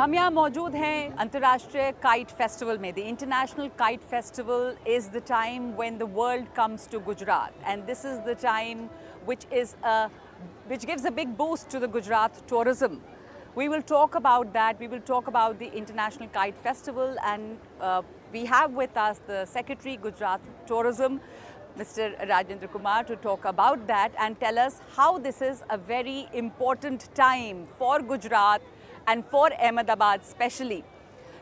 हम यहाँ मौजूद हैं अंतर्राष्ट्रीय काइट फेस्टिवल में. The international kite festival is the time when the world comes to Gujarat, and this is the time which gives a big boost to the Gujarat tourism. We will talk about that. We will talk about the International Kite Festival, and we have with us the Secretary Gujarat Tourism, Mr. Rajendra Kumar, to talk about that and tell us how this is a very important time for Gujarat and for Ahmedabad especially.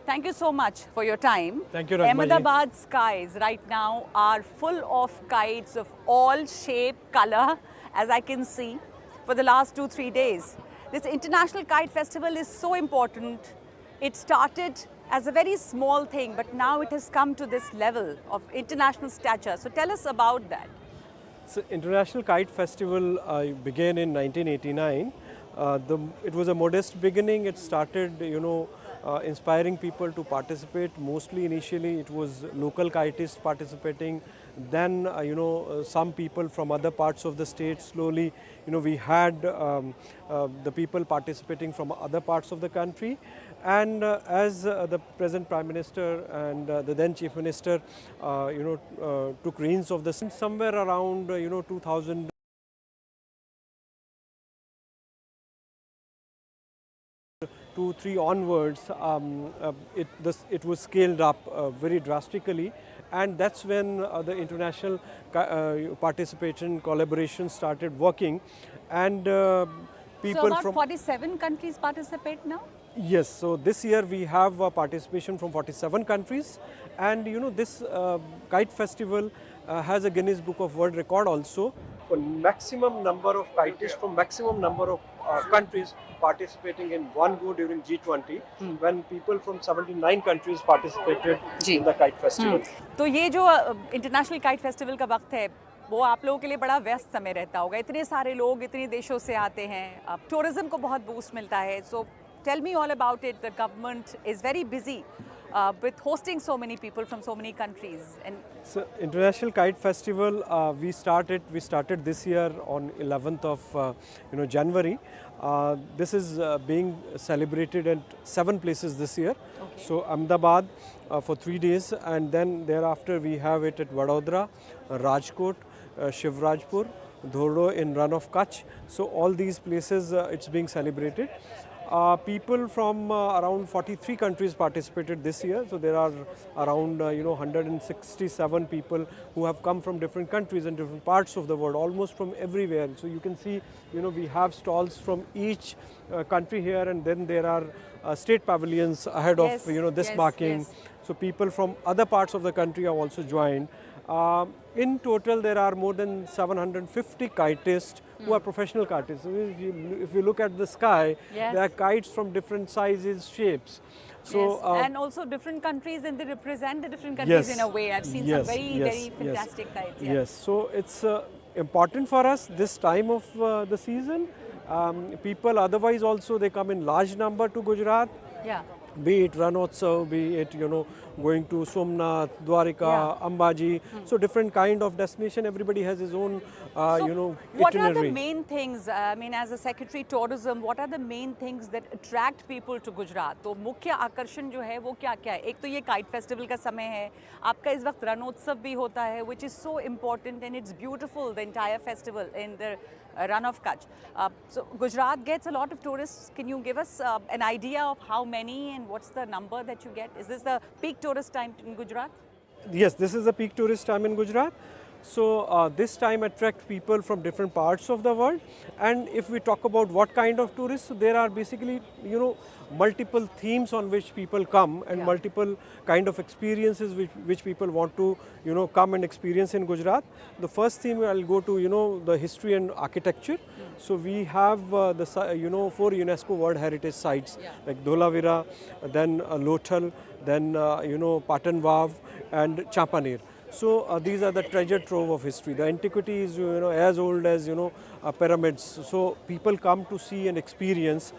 Thank you so much for your time. Thank you, Rajma. Ahmedabad skies right now are full of kites of all shape, color, as I can see, for the last 2-3 days. This International Kite Festival is so important. It started as a very small thing, but now it has come to this level of international stature. So tell us about that. So International Kite Festival began in 1989. It was a modest beginning. It started, inspiring people to participate. Mostly initially it was local kiteists participating. Then, some people from other parts of the state. Slowly, we had the people participating from other parts of the country. And as the present Prime Minister and the then Chief Minister, took reins of the somewhere around, 2000. 2-3 onwards, it was scaled up very drastically, and that's when the international participation collaboration started working, and people so about from 47 countries participate now? Yes, so this year we have participation from 47 countries, and this kite festival has a Guinness Book of World Record also. For maximum number of kiteists from maximum number of countries participating in one go during G20, when people from 79 countries participated in the kite festival. तो ये जो international kite festival का वक्त है, वो आप लोगों के लिए बड़ा व्यस्त समय रहता होगा. इतने सारे लोग इतने देशों से आते हैं, टूरिज्म को बहुत बूस्ट मिलता है. So tell me all about it. The government is very busy with hosting so many people from so many countries. And so International Kite Festival, we started this year on 11th of January. This is being celebrated at 7 places this year. Okay. So Ahmedabad for 3 days, and then thereafter we have it at Vadodara, Rajkot, Shivrajpur, Dhoro in Run of Kutch. So all these places it's being celebrated. People from around 43 countries participated this year. So there are around 167 people who have come from different countries and different parts of the world, almost from everywhere. So you can see, we have stalls from each country here, and then there are state pavilions ahead of this marking. Yes. So people from other parts of the country have also joined. In total, there are more than 750 kiteists who are professional kiteists. So if you look at the sky, there are kites from different sizes, shapes. So and also different countries, and they represent the different countries in a way. I've seen some very fantastic kites. Yeah. Yes, so it's important for us this time of the season. People otherwise also, they come in large number to Gujarat. Yeah. Be it Ranotsav, be it going to Somnath, Dwarika, Ambaji. So different kind of destination. Everybody has his own itinerary. What are the main things? I mean, as a Secretary Tourism, what are the main things that attract people to Gujarat? तो मुख्य आकर्षण जो है वो क्या-क्या है? एक तो ये काइट फेस्टिवल का समय है. आपका इस वक्त रणोत्सव भी होता है, which is so important, and it's beautiful, the entire festival in the Run of Kutch. So Gujarat gets a lot of tourists. Can you give us an idea of how many and what's the number that you get? Is this the peak tourist time in Gujarat? Yes, this is the peak tourist time in Gujarat. So this time attracts people from different parts of the world. And if we talk about what kind of tourists, so there are basically, multiple themes on which people come, and multiple kind of experiences which people want to, come and experience in Gujarat. The first theme I'll go to, the history and architecture. So we have the 4 UNESCO World Heritage Sites like Dholavira, then Lothal, then Patan Vav and Champaner. So these are the treasure trove of history. The antiquity is as old as pyramids. So people come to see and experience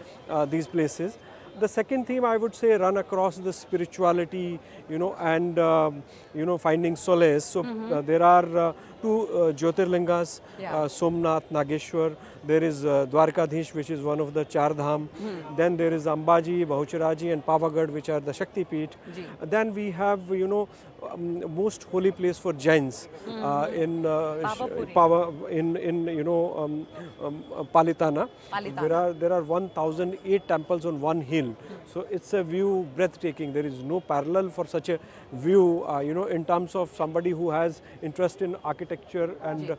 these places. The second theme, I would say, run across the spirituality, and finding solace. So there are two Jyotirlingas, Somnath, Nageshwar. There is Dwarkadhish, which is one of the Char Dham. Then there is Ambaji, Bahucharaji, and Pavagad, which are the Shakti Peeth. Then we have, most holy place for Jains in Palitana. There are 1,008 temples on one hill. So it's a view breathtaking. There is no parallel for such a view, in terms of somebody who has interest in architecture and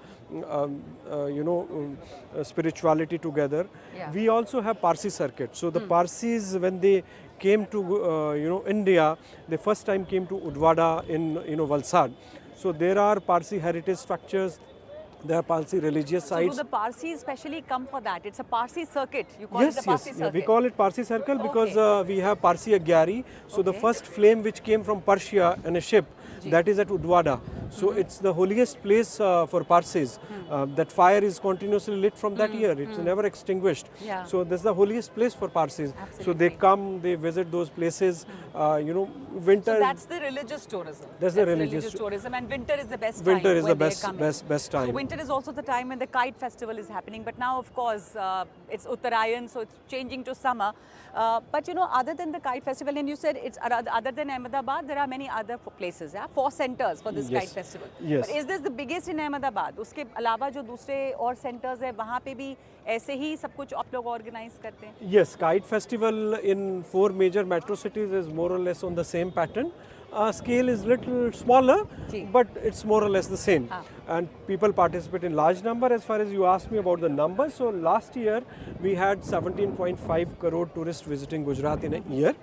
spirituality together. We also have Parsi circuit. So the Parsis, when they came to India, they first time came to Udvada in Valsad. So there are Parsi heritage structures. There are Parsi religious sites. So do the Parsis specially come for that? It's a Parsi circuit. You call it the Parsi circuit? Yeah, we call it Parsi circle because we have Parsi Agyari. So the first flame which came from Persia in a ship, that is at Udvada. So it's the holiest place for Parsis. That fire is continuously lit from that year. It's never extinguished. So this is the holiest place for Parsis. So they come, they visit those places. Winter. So that's the religious tourism. That's the religious tourism, and winter is the best time. Winter is the best time. So winter is also the time when the Kite Festival is happening. But now, of course, it's Uttarayan, so it's changing to summer. But other than the Kite Festival, and you said it's other than Ahmedabad, there are many other places. 4 centers for this Kite Festival. Yes. But is this the biggest in Ahmedabad? उसके अलावा जो दूसरे और centers है, वहाँ पे भी ऐसे ही सब कुछ आप लोग organize करते हैं? Yes, Kite Festival in 4 major metro cities is more or less on the same pattern. Scale is little smaller, but it's more or less the same. And people participate in large number. As far as you asked me about the numbers, so last year we had 17.5 crore tourists visiting Gujarat in a year.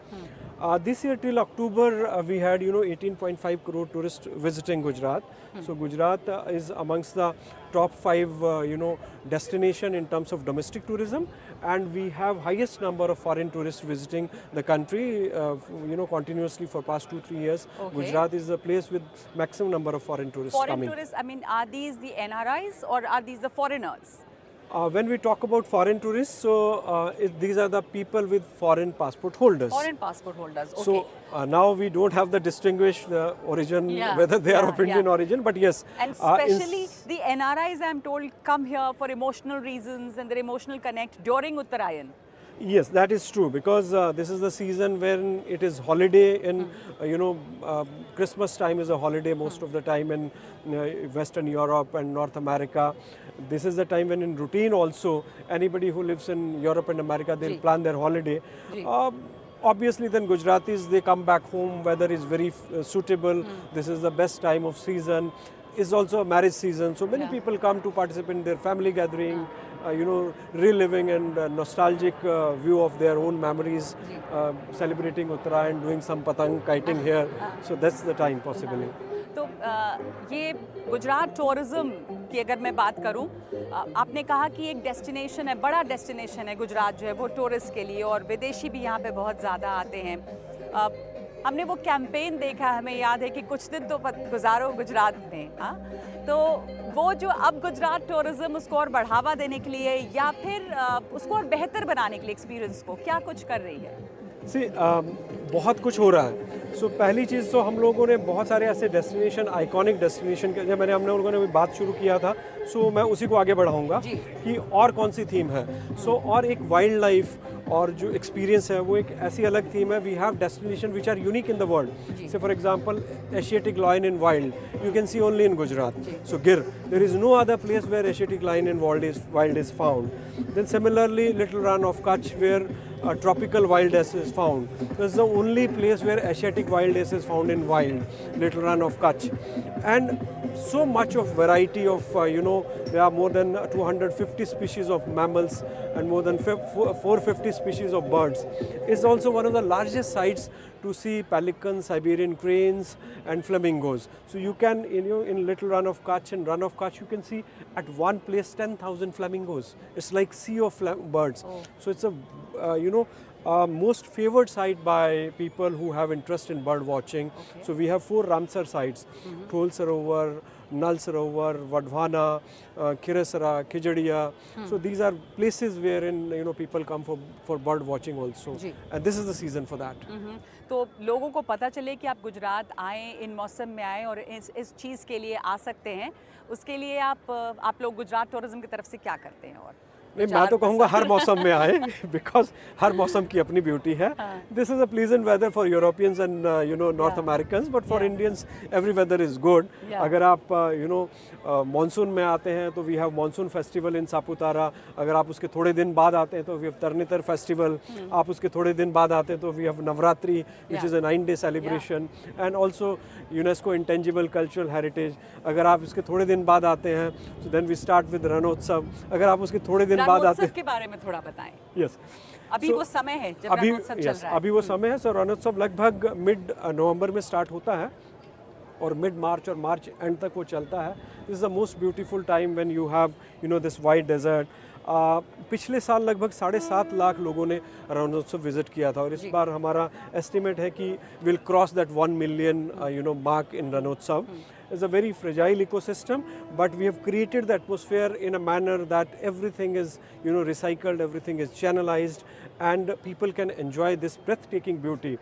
This year till October we had 18.5 crore tourists visiting Gujarat. So Gujarat is amongst the top 5 destination in terms of domestic tourism, and we have highest number of foreign tourists visiting the country continuously for past 2-3 years. Gujarat is a place with maximum number of foreign tourists coming. Foreign tourists, I mean, are these the NRIs or are these the foreigners? When we talk about foreign tourists, so these are the people with foreign passport holders. Foreign passport holders, okay. So now we don't have the distinguished origin, whether they are of Indian origin, but yes. And especially the NRIs, I'm told, come here for emotional reasons and their emotional connect during Uttarayan. Yes, that is true, because this is the season when it is holiday in, Christmas time is a holiday most of the time in Western Europe and North America. This is the time when in routine also, anybody who lives in Europe and America, they'll plan their holiday. Obviously then Gujaratis, they come back home, weather is very suitable, this is the best time of season. It's also a marriage season, so many people come to participate in their family gathering, reliving and nostalgic view of their own memories, celebrating Uttarayan, doing some patang kiting here. So that's the time possibly. तो ये Gujarat tourism की अगर मैं बात करूं, आपने कहा कि एक डेस्टिनेशन है, बड़ा डेस्टिनेशन है गुजरात जो है वो टूरिस्ट के लिए, और विदेशी भी यहाँ पे बहुत ज़्यादा आते हैं. हमने वो कैंपेन देखा, हमें याद है कि कुछ दिन तो गुजारो गुजरात में, तो वो जो अब गुजरात टूरिज्म उसको और बढ़ावा देने के लिए या फिर उसको और बेहतर बनाने के लिए एक्सपीरियंस को क्या कुछ कर रही है? बहुत कुछ हो रहा है. सो पहली चीज़ तो हम लोगों ने बहुत सारे ऐसे डेस्टिनेशन, आइकॉनिक डेस्टिनेशन के, जब हम लोगों ने बात शुरू किया था, सो मैं उसी को आगे बढ़ाऊंगा कि और कौन सी थीम है. सो और एक वाइल्ड लाइफ और जो एक्सपीरियंस है वो एक ऐसी अलग थीम है. We have destination which are unique in the world. Say for example Asiatic lion in wild you can see only in Gujarat. So Gir, there is no other place where Asiatic lion in wild is found. Then similarly little Rann of Kutch where tropical wild ass is found. This is the only place where Asiatic wild ass is found in wild, Little Run of Kutch. And so much of variety of, there are more than 250 species of mammals and more than 450 species of birds. It's also one of the largest sites to see pelicans, Siberian cranes and flamingos. So you can, in Little Run of Kutch and Run of Kutch, you can see at one place 10,000 flamingos. It's like sea of birds. So it's a, most favored site by people who have interest in bird watching. Okay. So we have 4 Ramsar sites: Thol Sarovar, Nal Sarovar, Vadhwana, Khiresara, Khijadia. So these are places wherein people come for bird watching also. जी. And this is the season for that. तो लोगों को पता चले कि आप गुजरात आएँ, इन मौसम में आएँ और इस चीज़ के लिए आ सकते हैं, उसके लिए आप लोग गुजरात टूरिज्म की तरफ से क्या करते हैं? और नहीं, मैं तो कहूँगा हर मौसम में आए, बिकॉज हर मौसम की अपनी ब्यूटी है. This is a pleasant weather for Europeans and North Americans, but for Indians every weather is good. अगर आप मानसून में आते हैं तो we have monsoon festival in Saputara. अगर आप उसके थोड़े दिन बाद आते हैं तो वी हैव तरनेतर फेस्टिवल. आप उसके थोड़े दिन बाद आते हैं तो we have Navratri, which is a 9-day celebration, and also UNESCO intangible cultural heritage. अगर आप इसके थोड़े दिन बाद आते हैं तो then we start with Rannotsav. अगर आप उसके थोड़े दिन बाद आते हैं, के बारे में थोड़ा बताएं. यस, अभी वो समय है जब रणोत्सव चल रहा है. अभी वो समय है. सर, रणोत्सव लगभग मिड नवंबर में स्टार्ट होता है और मिड मार्च और मार्च एंड तक वो चलता है. This is the most beautiful time when you have this white desert. पिछले साल लगभग 7.5 लाख लोगों ने रणोत्सव विजिट किया था, और इस बार हमारा एस्टिमेट है कि will cross that 1 million mark in Rannotsav. It's a very fragile ecosystem, but we have created the atmosphere in a manner that everything is recycled, everything is channelized, and people can enjoy this breathtaking beauty.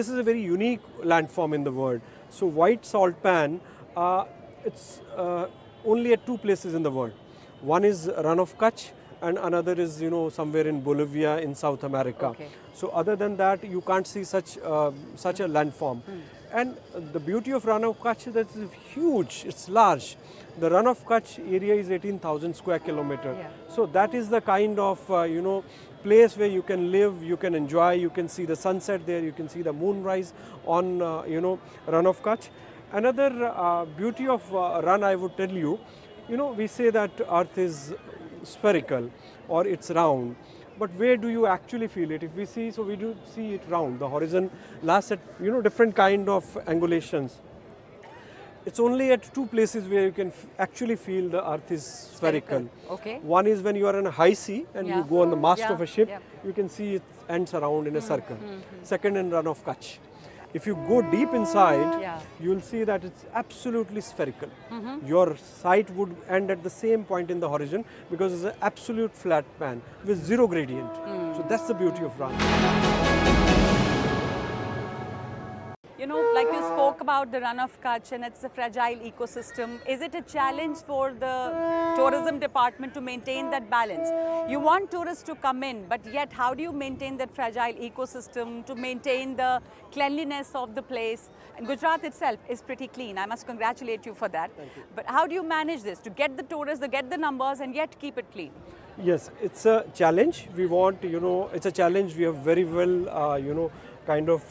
This is a very unique landform in the world. So white salt pan, it's only at 2 places in the world. One is Run of Kutch, and another is somewhere in Bolivia in South America. Okay. So other than that, you can't see such a landform. And the beauty of Run of Kutch is that it's huge, it's large. The Run of Kutch area is 18,000 square kilometers. Yeah. So that is the kind of place where you can live, you can enjoy, you can see the sunset there, you can see the moonrise on Run of Kutch. Another beauty of Run, I would tell you, we say that Earth is spherical or it's round. But where do you actually feel it? If we see, so we do see it round. The horizon lasts at different kind of angulations. It's only at 2 places where you can actually feel the Earth is spherical. Okay. One is when you are in a high sea and you go on the mast of a ship, you can see it ends around in a circle. Second, in Run of Kutch. If you go deep inside, you'll see that it's absolutely spherical. Your sight would end at the same point in the horizon because it's an absolute flat pan with 0 gradient. So that's the beauty of Run. Like you spoke about the Run of Kutch, and it's a fragile ecosystem. Is it a challenge for the tourism department to maintain that balance? You want tourists to come in, but yet how do you maintain that fragile ecosystem, to maintain the cleanliness of the place? And Gujarat itself is pretty clean. I must congratulate you for that. Thank you. But how do you manage this, to get the tourists, to get the numbers, and yet keep it clean? Yes, it's a challenge. We want, it's a challenge we have very well, kind of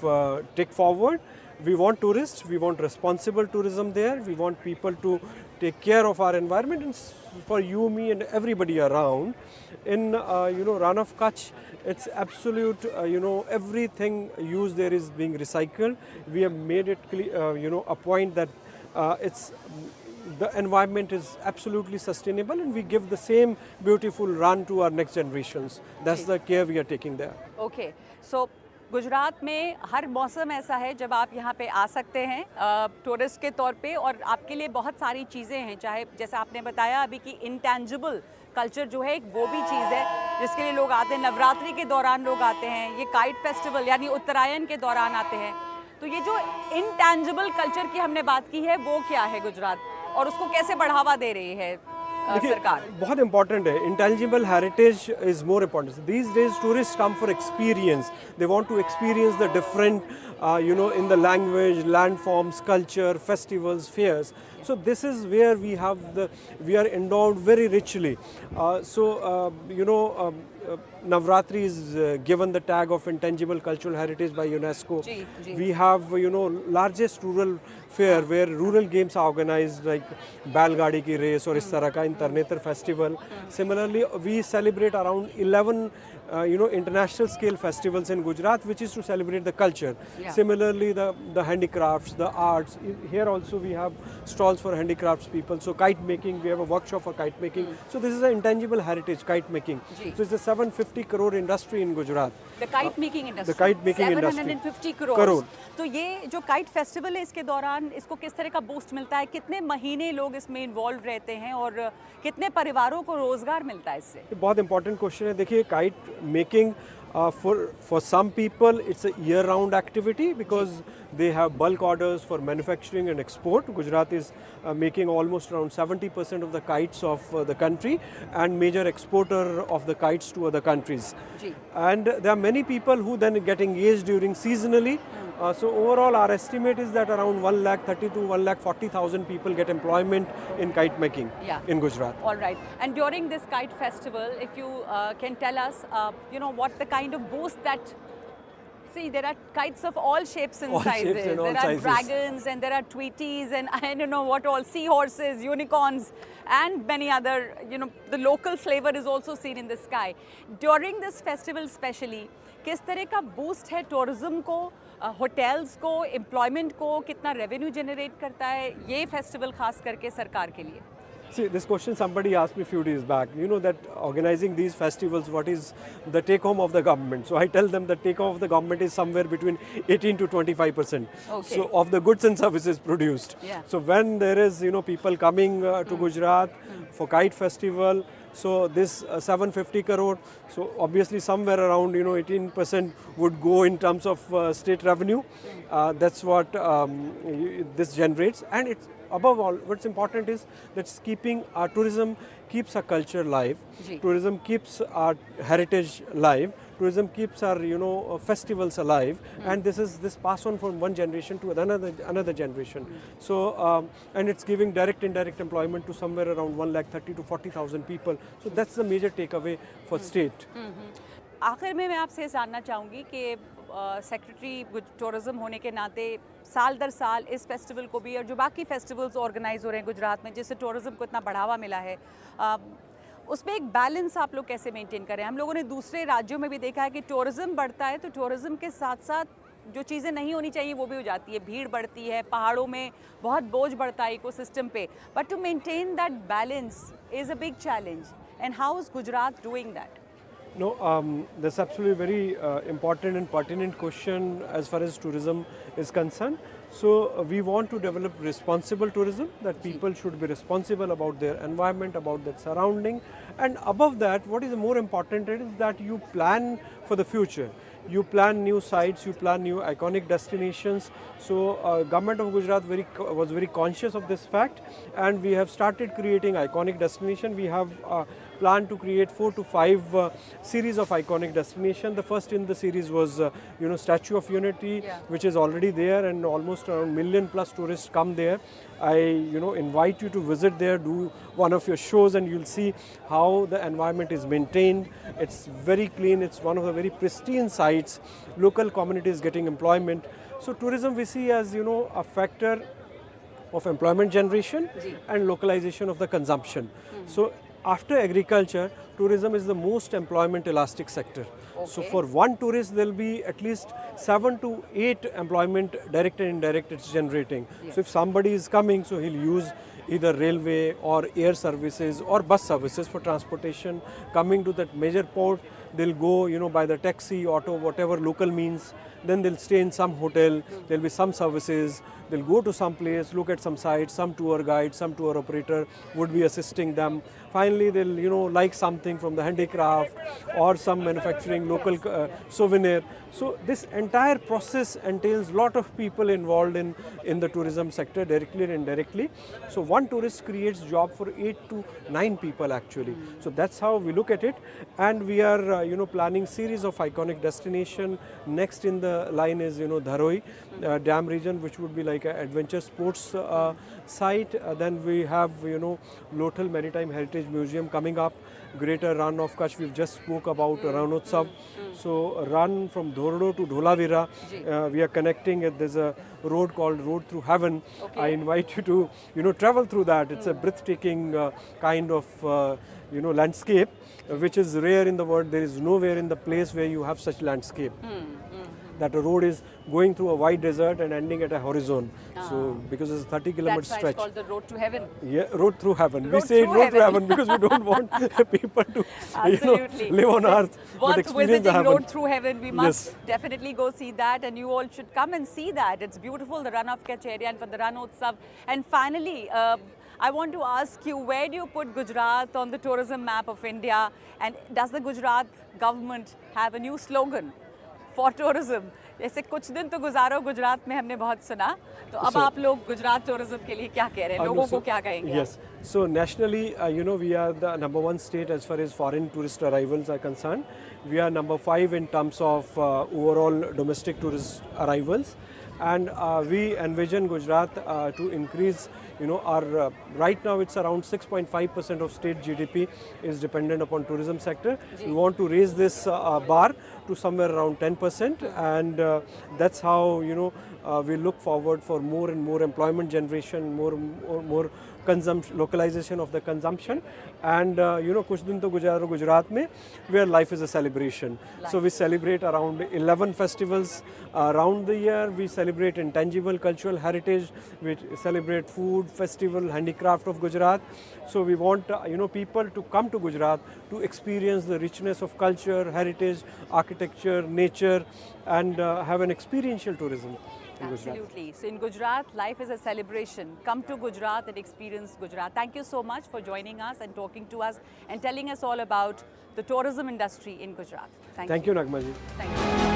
take forward. We want tourists, we want responsible tourism there, we want people to take care of our environment, and for you, me and everybody around. In Run of Kutch, it's absolute, everything used there is being recycled. We have made it a point that the environment is absolutely sustainable, and we give the same beautiful run to our next generations. That's the care we are taking there. Okay, so Gujarat में हर मौसम ऐसा है जब आप यहाँ पे आ सकते हैं टूरिस्ट के तौर पे, और आपके लिए बहुत सारी चीज़ें हैं, चाहे जैसा आपने बताया अभी कि इंटेंजिबल कल्चर जो है एक वो भी चीज़ है जिसके लिए लोग आते हैं. नवरात्रि के दौरान लोग आते हैं, ये काइट फेस्टिवल यानी उत्तरायण के दौरान आते हैं. तो ये जो इंटेंजिबल कल्चर की हमने बात की है वो क्या है गुजरात, और उसको कैसे बढ़ावा दे रही है सरकार? बहुत इम्पॉर्टेंट है. Intangible heritage is more important. These days tourist come for experience. They want to experience the different in the language, landforms, culture, festivals, fairs. So this is where we are endowed very richly. Navratri is given the tag of intangible cultural heritage by UNESCO. We have largest rural fair where rural games are organized like Balgadi ki race or is tarah ka in Tarnetar festival. Similarly, we celebrate around 11 international scale festivals in Gujarat, which is to celebrate the culture. Yeah. Similarly, the handicrafts, the arts. Here also we have stalls for handicrafts people. So kite making, we have a workshop for kite making. So this is an intangible heritage, kite making. Ji. So it's a 750 crore industry in Gujarat. The kite making industry. The kite making industry. 750 crores. तो ये जो kite festival है इसके दौरान इसको किस तरह का बूस्ट मिलता है, कितने महीने लोग इसमें इन्वॉल्व रहते हैं और कितने परिवारों को रोजगार मिलता है इससे? बहुत इंपॉर्टेंट क्वेश्चन है. देखिए kite making for some people it's a year round activity because they have bulk orders for manufacturing and export. Gujarat is making almost around 70% of the kites of the country and major exporter of the kites to other countries. Ji. And there are many people who then get engaged during seasonally. So overall our estimate is that around 1,30,000 to 1,40,000 people get employment in kite making in Gujarat. All right. And during this kite festival, if you can tell us, what the kind of boost that... See, there are kites of all shapes and sizes. Shapes and all there are sizes. dragons and there are tweeties and I don't know what all, seahorses, unicorns and many other, the local flavor is also seen in the sky. During this festival especially, किस तरह का boost है tourism को, hotels को, employment को, कितना revenue generate करता है ये festival खास करके सरकार के लिए? See, this question somebody asked me a few days back. You know that organizing these festivals, what is the take home of the government? So I tell them the take home of the government is somewhere between 18 to 25%. Okay. So of the goods and services produced. Yeah. So when there is, people coming to Gujarat for Kite Festival, so this 750 crore, so obviously somewhere around 18% would go in terms of state revenue. That's what this generates, and it's above all what's important is that's keeping our tourism keeps our culture live. Ji. Tourism keeps our heritage live. Tourism keeps our festivals alive, and this pass on from one generation to another generation. So and it's giving direct indirect employment to somewhere around 1,30,000 to 40,000 people. So that's the major takeaway for state. आखिर में मैं आपसे जानना चाहूँगी कि secretary tourism होने के नाते साल दर साल इस फेस्टिवल को भी और जो बाकी फेस्टिवल्स ऑर्गेनाइज हो रहे हैं गुजरात में जिससे टूरिज़्म को इतना बढ़ावा मिला है उसमें एक बैलेंस आप लोग कैसे मेंटेन करें? हम लोगों ने दूसरे राज्यों में भी देखा है कि टूरिज़्म बढ़ता है तो टूरिज़्म के साथ साथ जो चीज़ें नहीं होनी चाहिए वो भी हो जाती है, भीड़ बढ़ती है, पहाड़ों में बहुत बोझ बढ़ता है इकोसिस्टम पे, but to maintain that balance is a big challenge and how is Gujarat doing that? No, that's absolutely very important and pertinent question as far as tourism is concerned. So we want to develop responsible tourism, that people should be responsible about their environment, about their surrounding, and above that, what is more important is that you plan for the future. You plan new sites, you plan new iconic destinations. So government of Gujarat was very conscious of this fact, and we have started creating iconic destination. We have planned to create 4 to 5 series of iconic destination. The first in the series was Statue of Unity, which is already there, and almost around 1 million plus tourists come there. I invite you to visit there, do one of your shows, and you'll see how the environment is maintained. It's very clean, it's one of the very pristine sites. Local communities getting employment. So tourism we see as a factor of employment generation and localization of the consumption. So after agriculture, tourism is the most employment elastic sector. Okay. So for one tourist, there will be at least 7 to 8 employment direct and indirect it's generating. Yes. So if somebody is coming, so he'll use either railway or air services or bus services for transportation. Coming to that major port, they'll go by the taxi, auto, whatever local means. Then they'll stay in some hotel, there'll be some services, they'll go to some place, look at some sites, some tour guide, some tour operator would be assisting them. Finally, they'll like something from the handicraft or some manufacturing local souvenir. So this entire process entails lot of people involved in the tourism sector, directly and indirectly. So one tourist creates job for 8 to 9 people actually. So that's how we look at it, and we are planning series of iconic destination. Next in the line is Dharoi dam region, which would be like an adventure sports site. Then we have Lothal Maritime Heritage Museum coming up. Greater run of Kutch, we've just spoke about Ranotsav. So run from Dhordo to Dholavira, we are connecting. There's a road called Road Through Heaven. Okay. I invite you to travel through that. It's a breathtaking kind of landscape, which is rare in the world. There is is nowhere in the place where you have such landscape. That a road is going through a wide desert and ending at a horizon. So because it's a 30-kilometer That's why stretch. it's called the road to heaven. Yeah, road through heaven. We Road say through road to heaven. heaven because we don't want people to Absolutely. live on So earth it's but worth experience visiting the heaven. Road Through Heaven. We must Yes. definitely go see that, and you all should come and see that. It's beautiful, the run of Kacheri and for the Ran Utsav. And finally, I want to ask you, where do you put Gujarat on the tourism map of India? And does the Gujarat government have a new slogan for tourism? जैसे कुछ दिन तो गुजारो गुजरात में हमने बहुत सुना, तो अब आप लोग गुजरात टूरिज्म के लिए क्या कह रहे हैं, लोगों को क्या कहेंगे? Yes. So nationally, we are the #1 state as far as foreign tourist arrivals are concerned. We are #5 in terms of overall domestic tourist arrivals. And we envision Gujarat to increase, our right now it's around 6.5% of state GDP is dependent upon tourism sector. We want to raise this bar to somewhere around 10%, and that's how we look forward for more and more employment generation, more consumption, localization of the consumption, and kuch din to guzaro Gujarat mein, where life is a celebration. So we celebrate around 11 festivals around the year. We celebrate intangible cultural heritage. We celebrate food, festival, handicraft of Gujarat. So we want people to come to Gujarat to experience the richness of culture, heritage, architecture, nature, and have an experiential tourism. Absolutely. So in Gujarat, life is a celebration. Come to Gujarat and experience Gujarat. Thank you so much for joining us and talking to us and telling us all about the tourism industry in Gujarat. Thank you, Nagma ji. Thank you.